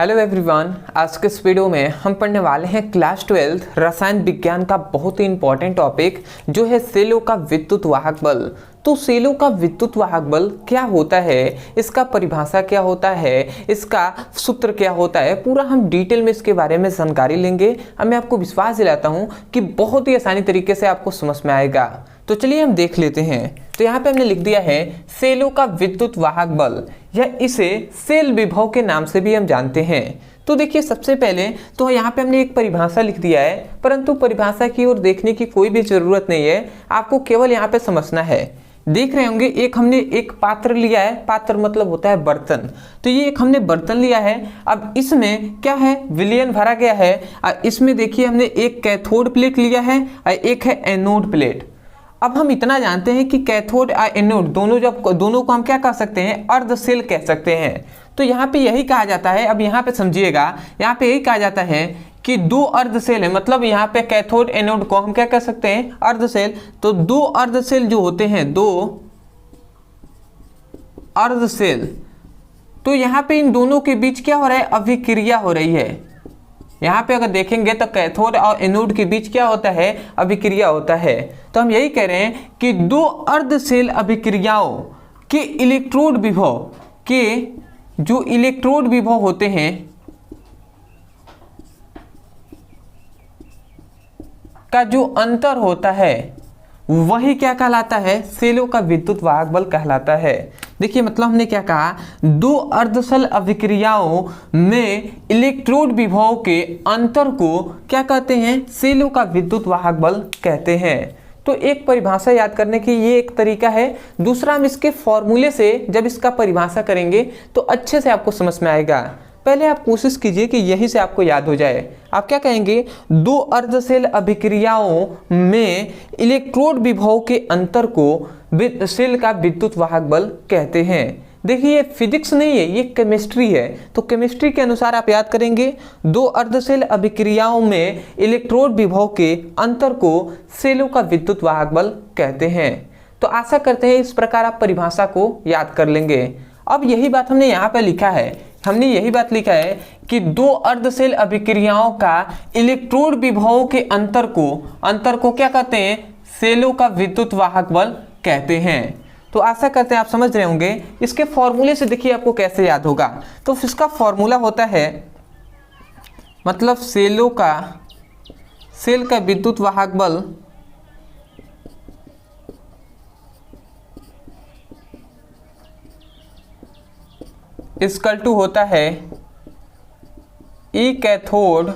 Hello everyone, आज के इस वीडियो में हम पढ़ने वाले हैं क्लास 12 रसायन विज्ञान का बहुत ही इंपॉर्टेंट टॉपिक जो है सेलों का विद्युत वाहक बल। तो सेलों का विद्युत वाहक बल क्या होता है, इसका परिभाषा क्या होता है, इसका सूत्र क्या होता है, पूरा हम डिटेल में इसके बारे में जानकारी लेंगे। अब मैं आपको विश्वास दिलाता हूँ कि बहुत ही आसानी तरीके से आपको समझ में आएगा। तो चलिए हम देख लेते हैं। तो यहाँ पे हमने लिख दिया है सेलों का विद्युत वाहक बल, या इसे सेल विभव के नाम से भी हम जानते हैं। तो देखिए, सबसे पहले तो यहाँ पे हमने एक परिभाषा लिख दिया है, परंतु परिभाषा की ओर देखने की कोई भी जरूरत नहीं है, आपको केवल यहाँ पे समझना है। देख रहे होंगे हमने एक पात्र लिया है, पात्र मतलब होता है बर्तन। तो ये एक हमने बर्तन लिया है, अब इसमें क्या है, विलयन भरा गया है। और इसमें देखिए हमने एक कैथोड प्लेट लिया है और एक है एनोड प्लेट। अब हम इतना जानते हैं कि कैथोड और एनोड दोनों को हम क्या कह सकते हैं, अर्ध सेल कह सकते हैं। तो यहाँ पे यही कहा जाता है, अब यहाँ पे समझिएगा, यहाँ पे यही कहा जाता है कि दो अर्ध सेल है, मतलब यहाँ पे कैथोड एनोड को हम क्या कह सकते हैं, अर्ध सेल। तो दो अर्ध सेल जो होते हैं, दो अर्ध सेल, तो यहाँ पे इन दोनों के बीच क्या हो रहा है, अभिक्रिया हो रही है। यहाँ पे अगर देखेंगे तो कैथोड और एनोड के बीच क्या होता है, अभिक्रिया होता है। तो हम यही कह रहे हैं कि दो अर्ध सेल अभिक्रियाओं के इलेक्ट्रोड विभव के जो इलेक्ट्रोड विभव होते हैं का जो अंतर होता है वही क्या कहलाता है, सेलों का विद्युत वाहक बल कहलाता है। देखिए मतलब हमने क्या कहा, दो अर्धसेल अभिक्रियाओं में इलेक्ट्रोड विभव के अंतर को क्या कहते हैं, सेलों का विद्युत वाहक बल कहते हैं। तो एक परिभाषा याद करने की ये एक तरीका है। दूसरा, हम इसके फॉर्मूले से जब इसका परिभाषा करेंगे तो अच्छे से आपको समझ में आएगा। पहले आप कोशिश कीजिए कि यहीं से आपको याद हो जाए। आप क्या कहेंगे, दो अर्धसेल अभिक्रियाओं में इलेक्ट्रोड विभव के अंतर को सेल का विद्युत वाहक बल कहते हैं। देखिए ये फिजिक्स नहीं है, ये केमिस्ट्री है। तो केमिस्ट्री के अनुसार आप याद करेंगे, दो अर्धसेल अभिक्रियाओं में इलेक्ट्रोड विभव के अंतर को सेलों का विद्युत वाहक बल कहते हैं। तो आशा करते हैं इस प्रकार आप परिभाषा को याद कर लेंगे। अब यही बात हमने यहाँ पे लिखा है, हमने यही बात लिखा है कि दो अर्धसेल अभिक्रियाओं का इलेक्ट्रोड विभव के अंतर को क्या कहते हैं, सेलों का विद्युत वाहक बल कहते हैं। तो आशा करते हैं आप समझ रहे होंगे। इसके फॉर्मूले से देखिए आपको कैसे याद होगा। तो इसका फॉर्मूला होता है, मतलब सेल का विद्युत वाहक बल इक्वल टू होता है ई कैथोड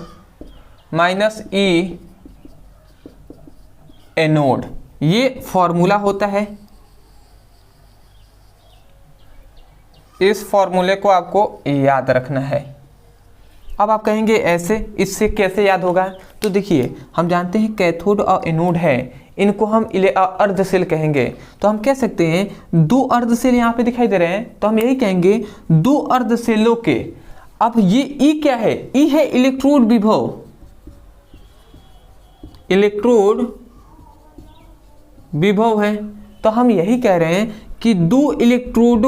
माइनस ई एनोड। ये फॉर्मूला होता है। इस फॉर्मूले को आपको याद रखना है। अब आप कहेंगे ऐसे, इससे कैसे याद होगा। तो देखिए हम जानते हैं कैथोड और एनोड है, इनको हम अर्धसेल कहेंगे। तो हम कह सकते हैं दो अर्धसेल यहाँ पे दिखाई दे रहे हैं, तो हम यही कहेंगे दो अर्धसेलों के। अब ये ई क्या है, ई है इलेक्ट्रोड विभव, इलेक्ट्रोड विभव है। तो हम यही कह रहे हैं कि दो इलेक्ट्रोड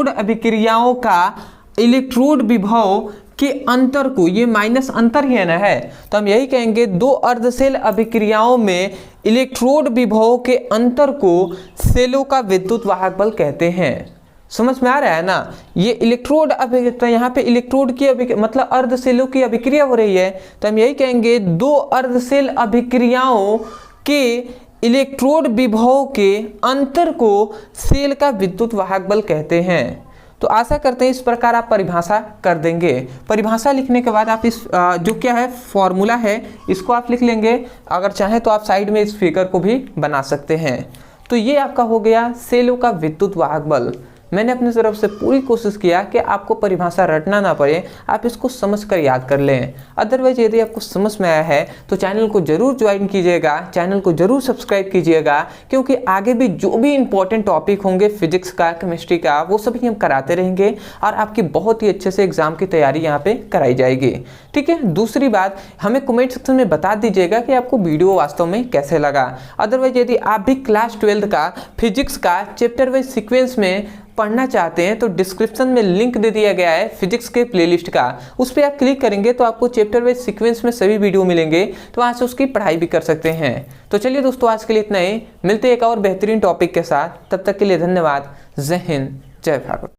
अभिक्रियाओं का इलेक्ट्रोड विभव के अंतर को, ये माइनस अंतर ही है ना है, तो हम यही कहेंगे दो अर्धसेल अभिक्रियाओं में इलेक्ट्रोड विभव के अंतर को सेलों का विद्युत वाहक बल कहते हैं। समझ में आ रहा है ना। ये इलेक्ट्रोड तो यहाँ पे इलेक्ट्रोड की मतलब अर्धसेलों की अभिक्रिया हो रही है, तो हम यही कहेंगे दो अर्धसेल अभिक्रियाओं के इलेक्ट्रोड विभव के अंतर को सेल का विद्युत वाहक बल कहते हैं। तो आशा करते हैं इस प्रकार आप परिभाषा कर देंगे। परिभाषा लिखने के बाद आप इस जो क्या है फॉर्मूला है, इसको आप लिख लेंगे। अगर चाहें तो आप साइड में इस फिगर को भी बना सकते हैं। तो ये आपका हो गया सेलों का विद्युत वाहक बल। मैंने अपनी तरफ से पूरी कोशिश किया कि आपको परिभाषा रटना ना पड़े, आप इसको समझकर याद कर लें। अदरवाइज यदि आपको समझ में आया है तो चैनल को जरूर ज्वाइन कीजिएगा, चैनल को जरूर सब्सक्राइब कीजिएगा, क्योंकि आगे भी जो भी इंपॉर्टेंट टॉपिक होंगे फिजिक्स का, केमिस्ट्री का, वो सभी हम कराते रहेंगे और आपकी बहुत ही अच्छे से एग्जाम की तैयारी यहाँ पे कराई जाएगी। ठीक है। दूसरी बात, हमें कमेंट सेक्शन में बता दीजिएगा कि आपको वीडियो वास्तव में कैसे लगा। अदरवाइज यदि आप भी क्लास 12 का फिजिक्स का चैप्टर वाइज सीक्वेंस में पढ़ना चाहते हैं तो डिस्क्रिप्शन में लिंक दे दिया गया है फिजिक्स के प्लेलिस्ट का, उस पर आप क्लिक करेंगे तो आपको चैप्टर वाइज सीक्वेंस में सभी वीडियो मिलेंगे, तो वहाँ से उसकी पढ़ाई भी कर सकते हैं। तो चलिए दोस्तों, आज के लिए इतना ही, मिलते हैं एक और बेहतरीन टॉपिक के साथ, तब तक के लिए धन्यवाद। जय हिंद, जय भारत।